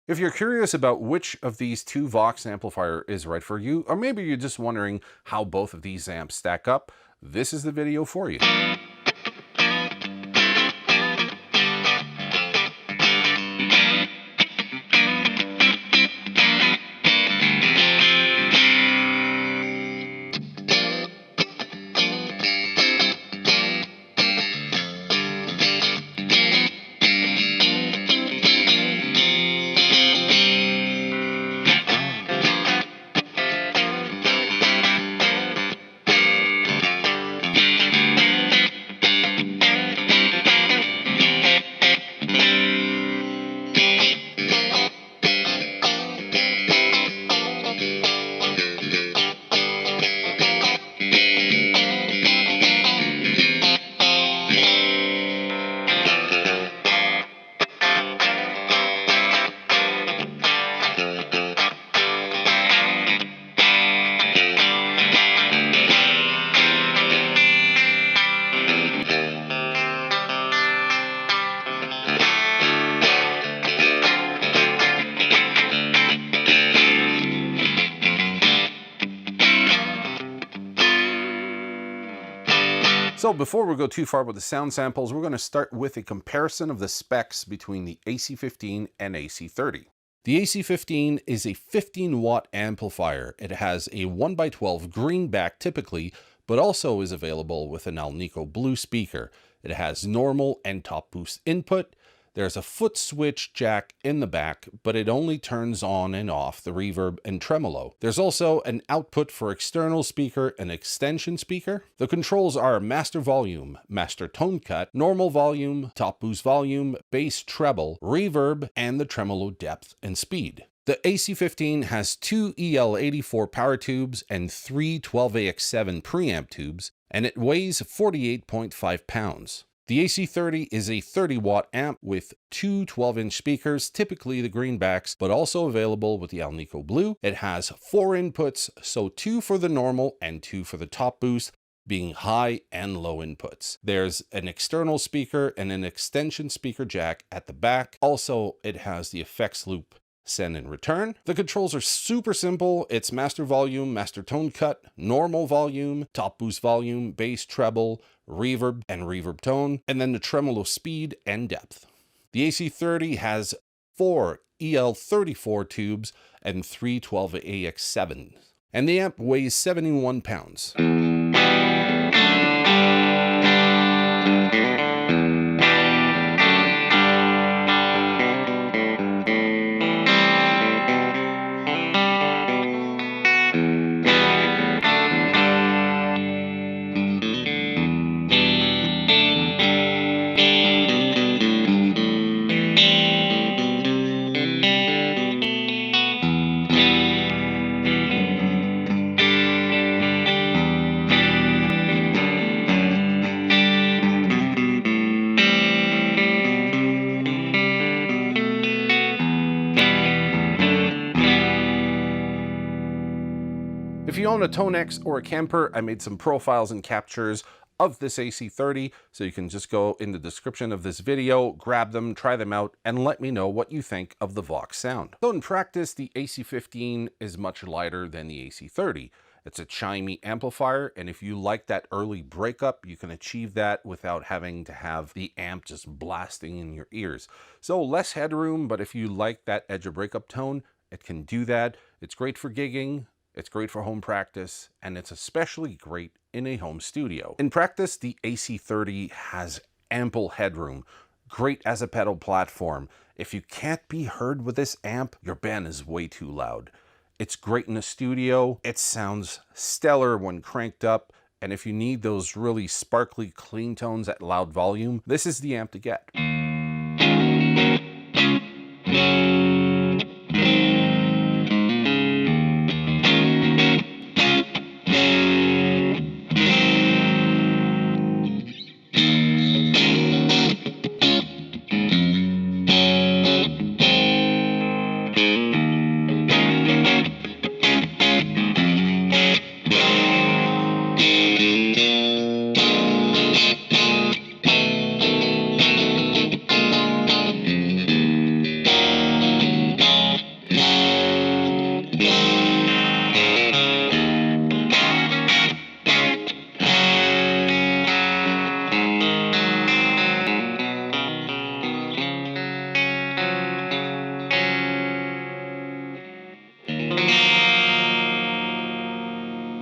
If you're curious about which of these two Vox amplifier is right for you, or maybe you're just wondering how both of these amps stack up, this is the video for you. So before we go too far with the sound samples, we're going to start with a comparison of the specs between the AC15 and AC30. The AC15 is a 15-watt amplifier. It has a 1x12 Greenback typically, but also is available with an Alnico Blue speaker. It has normal and top boost input. There's a foot switch jack in the back, but it only turns on and off the reverb and tremolo. There's also an output for external speaker and extension speaker. The controls are master volume, master tone cut, normal volume, top boost volume, bass treble, reverb, and the tremolo depth and speed. The AC15 has two EL84 power tubes and three 12AX7 preamp tubes, and it weighs 48.5 pounds. The AC30 is a 30-watt amp with two 12-inch speakers, typically the Greenbacks, but also available with the Alnico Blue. It has four inputs, so two for the normal and two for the top boost, being high and low inputs. There's an external speaker and an extension speaker jack at the back. Also, it has the effects loop send and return. The controls are super simple. It's master volume, master tone cut, normal volume, top boost volume, bass treble, reverb and reverb tone, and then the tremolo speed and depth. The AC30 has four EL34 tubes and three 12AX7, and the amp weighs 71 pounds. If you own a ToneX or a Kemper, I made some profiles and captures of this AC30, so you can just go in the description of this video, grab them, try them out, and let me know what you think of the Vox sound. So in practice, the AC15 is much lighter than the AC30. It's a chimey amplifier, and if you like that early breakup, you can achieve that without having to have the amp just blasting in your ears. So less headroom, but if you like that Edge-of-Breakup tone, it can do that. It's great for gigging. It's great for home practice, and it's especially great in a home studio. In practice, the AC30 has ample headroom, great as a pedal platform. If you can't be heard with this amp, your band is way too loud. It's great in the studio. It sounds stellar when cranked up, and if you need those really sparkly, clean tones at loud volume, this is the amp to get.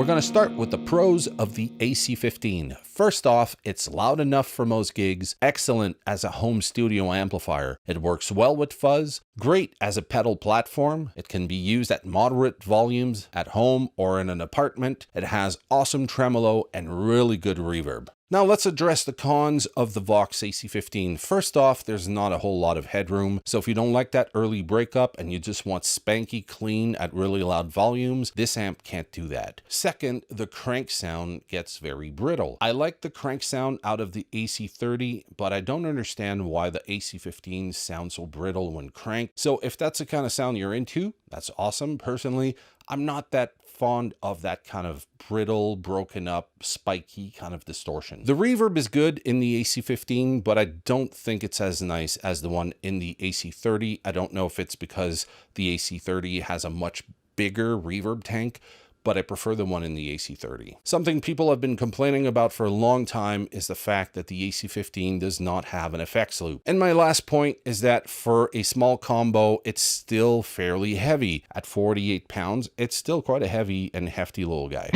We're going to start with the pros of the AC15. First off, it's loud enough for most gigs, excellent as a home studio amplifier. It works well with fuzz, great as a pedal platform. It can be used at moderate volumes at home or in an apartment. It has awesome tremolo and really good reverb. Now let's address the cons of the Vox AC15. First off, there's not a whole lot of headroom, so if you don't like that early breakup and you just want spanky clean at really loud volumes, this amp can't do that. Second, the crank sound gets very brittle. I like the crank sound out of the AC30, but I don't understand why the AC15 sounds so brittle when cranked. So if that's the kind of sound you're into, that's awesome. Personally, I'm not that fond of that kind of brittle, broken up, spiky kind of distortion. The reverb is good in the AC15, but I don't think it's as nice as the one in the AC30. I don't know if it's because the AC30 has a much bigger reverb tank, but I prefer the one in the AC30. Something people have been complaining about for a long time is the fact that the AC15 does not have an effects loop. And my last point is that for a small combo, it's still fairly heavy. At 48 pounds, it's still quite a heavy and hefty little guy.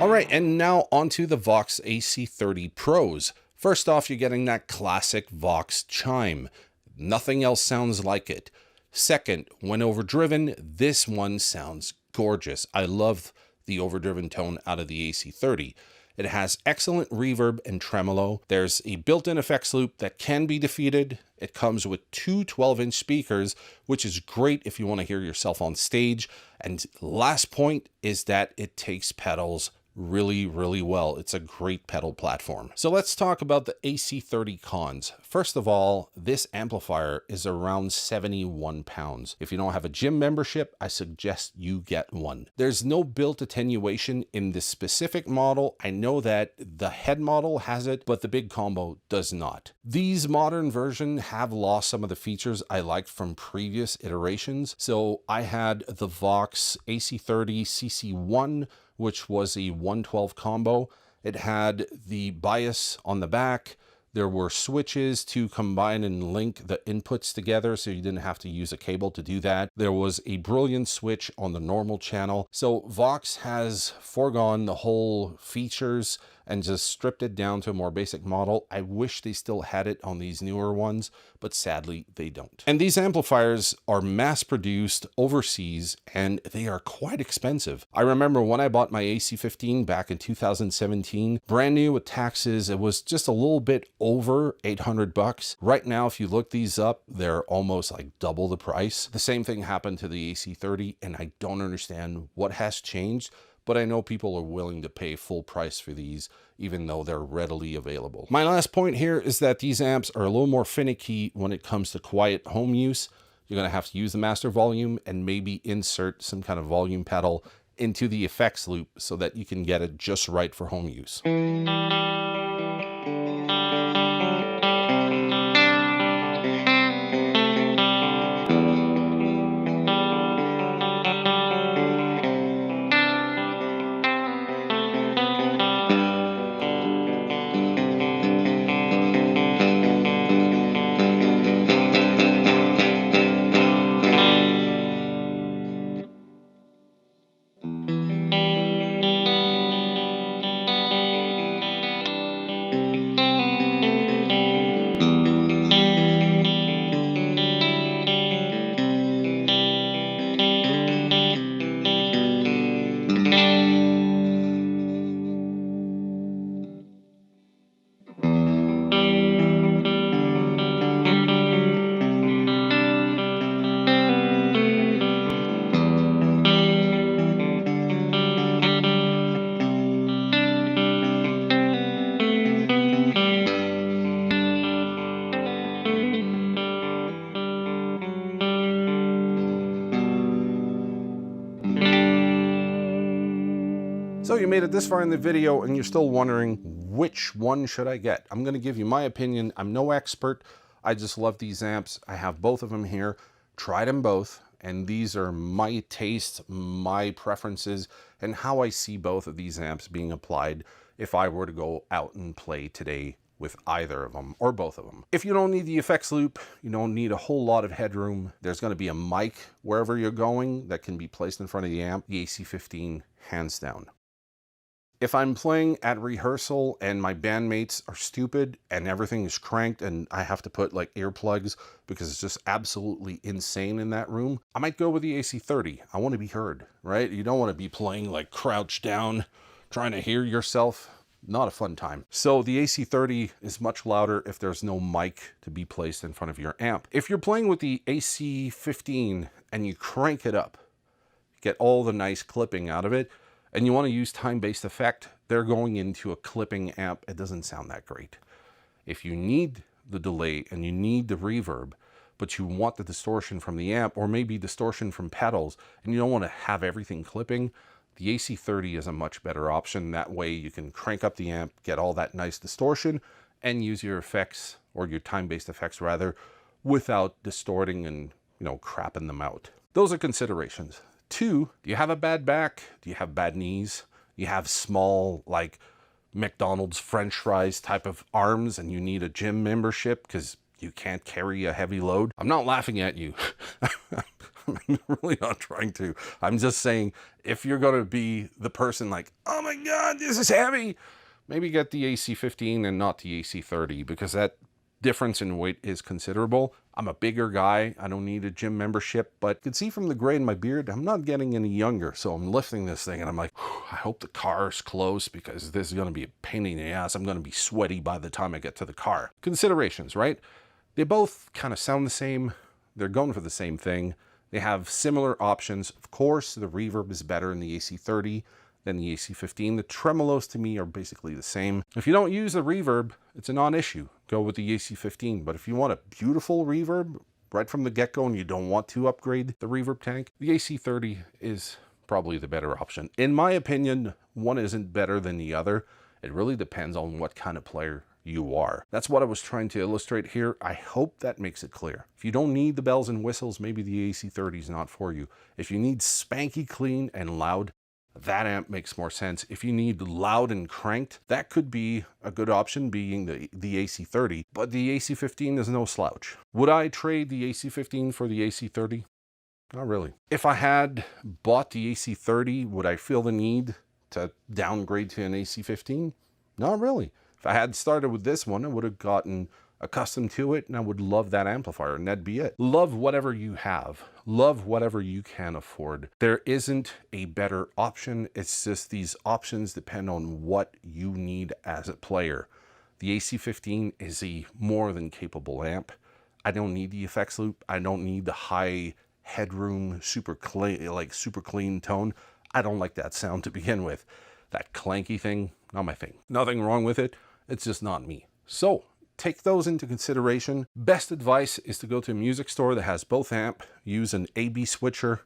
Alright, and now onto the Vox AC30 Pros. First off, you're getting that classic Vox chime. Nothing else sounds like it. Second, when overdriven, this one sounds gorgeous. I love the overdriven tone out of the AC30. It has excellent reverb and tremolo. There's a built-in effects loop that can be defeated. It comes with two 12-inch speakers, which is great if you want to hear yourself on stage. And last point is that it takes pedals really well. It's a great pedal platform. So let's talk about the AC30 Cons. First of all, this amplifier is around 71 pounds. If you don't have a gym membership, I suggest you get one. There's no built attenuation in this specific model. I know that the head model has it, but the big combo does not. These modern versions have lost some of the features I liked from previous iterations. So I had the Vox AC30 CC1, which was a 112 combo. It had the bias on the back. There were switches to combine and link the inputs together, so you didn't have to use a cable to do that. There was a brilliant switch on the normal channel. So Vox has foregone the whole features and just stripped it down to a more basic model. I wish they still had it on these newer ones, but sadly they don't. And these amplifiers are mass produced overseas and they are quite expensive. I remember when I bought my AC15 back in 2017, brand new with taxes, it was just a little bit over 800 bucks. Right now, if you look these up, they're almost like double the price. The same thing happened to the AC30, and I don't understand what has changed, but I know people are willing to pay full price for these, even though they're readily available. My last point here is that these amps are a little more finicky when it comes to quiet home use. You're going to have to use the master volume and maybe insert some kind of volume pedal into the effects loop so that you can get it just right for home use. So you made it this far in the video and you're still wondering which one should I get. I'm going to give you my opinion. I'm no expert. I just love these amps. I have both of them here. Tried them both, and these are my tastes, my preferences, and how I see both of these amps being applied if I were to go out and play today with either of them or both of them. If you don't need the effects loop, you don't need a whole lot of headroom. There's going to be a mic wherever you're going that can be placed in front of the amp. The AC15, hands down. If I'm playing at rehearsal and my bandmates are stupid and everything is cranked and I have to put like earplugs because it's just absolutely insane in that room, I might go with the AC30. I want to be heard, right? You don't want to be playing like crouched down, trying to hear yourself. Not a fun time. So the AC30 is much louder if there's no mic to be placed in front of your amp. If you're playing with the AC15 and you crank it up, get all the nice clipping out of it, and you want to use time-based effect, they're going into a clipping amp. It doesn't sound that great. If you need the delay and you need the reverb, but you want the distortion from the amp, or maybe distortion from pedals, and you don't want to have everything clipping, the AC30 is a much better option. That way you can crank up the amp, get all that nice distortion, and use your effects, or your time-based effects rather, without distorting and, crapping them out. Those are considerations. 2, do you have a bad back? Do you have bad knees? You have small, like McDonald's French fries type of arms and you need a gym membership because you can't carry a heavy load? I'm not laughing at you. I'm really not trying to. I'm just saying, if you're going to be the person like, oh my God, this is heavy, maybe get the AC15 and not the AC30, because that difference in weight is considerable. I'm a bigger guy. I don't need a gym membership, but you can see from the gray in my beard, I'm not getting any younger. So I'm lifting this thing and I'm like, I hope the car's close because this is going to be a pain in the ass. I'm going to be sweaty by the time I get to the car. Considerations, right? They both kind of sound the same. They're going for the same thing. They have similar options. Of course, the reverb is better in the AC30 than the AC15. The tremolos to me are basically the same. If you don't use the reverb, it's a non-issue. Go with the AC15. But if you want a beautiful reverb right from the get-go and you don't want to upgrade the reverb tank, the AC30 is probably the better option. In my opinion, one isn't better than the other. It really depends on what kind of player you are. That's what I was trying to illustrate here. I hope that makes it clear. If you don't need the bells and whistles, maybe the AC30 is not for you. If you need spanky clean and loud, that amp makes more sense. If you need loud and cranked, that could be a good option, being the AC30, but the AC15 is no slouch. Would I trade the AC15 for the AC30? Not really. If I had bought the AC30, would I feel the need to downgrade to an AC15? Not really. If I had started with this one, I would have gotten accustomed to it and I would love that amplifier and that'd be it. Love whatever you have. Love whatever you can afford. There isn't a better option. It's just these options depend on what you need as a player. The AC15 is a more than capable amp. I don't need the effects loop. I don't need the high headroom, super clean tone. I don't like that sound to begin with. That clanky thing, not my thing. Nothing wrong with it. It's just not me. So take those into consideration. Best advice is to go to a music store that has both amp, use an A/B switcher,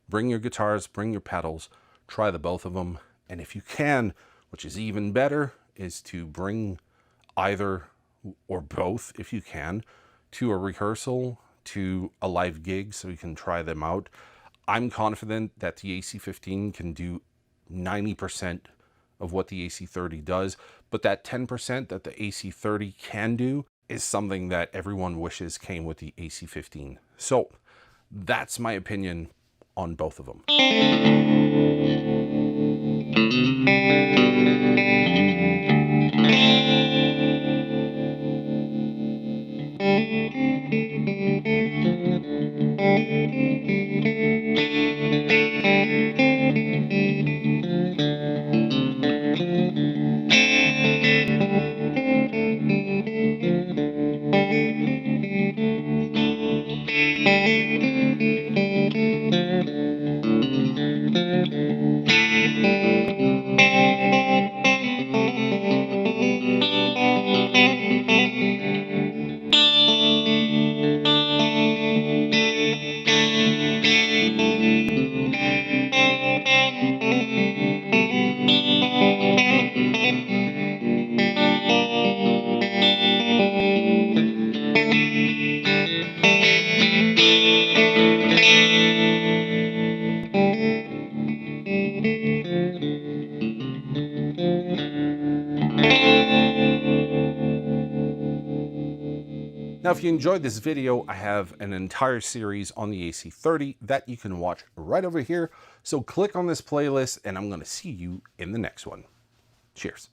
bring your guitars, bring your pedals, try the both of them. And if you can, which is even better, is to bring either or both, if you can, to a rehearsal, to a live gig so you can try them out. I'm confident that the AC15 can do 90% of what the AC30 does, but that 10% that the AC30 can do is something that everyone wishes came with the AC15. So that's my opinion on both of them. if you enjoyed this video, I have an entire series on the AC30 that you can watch right over here. So click on this playlist and I'm going to see you in the next one. Cheers.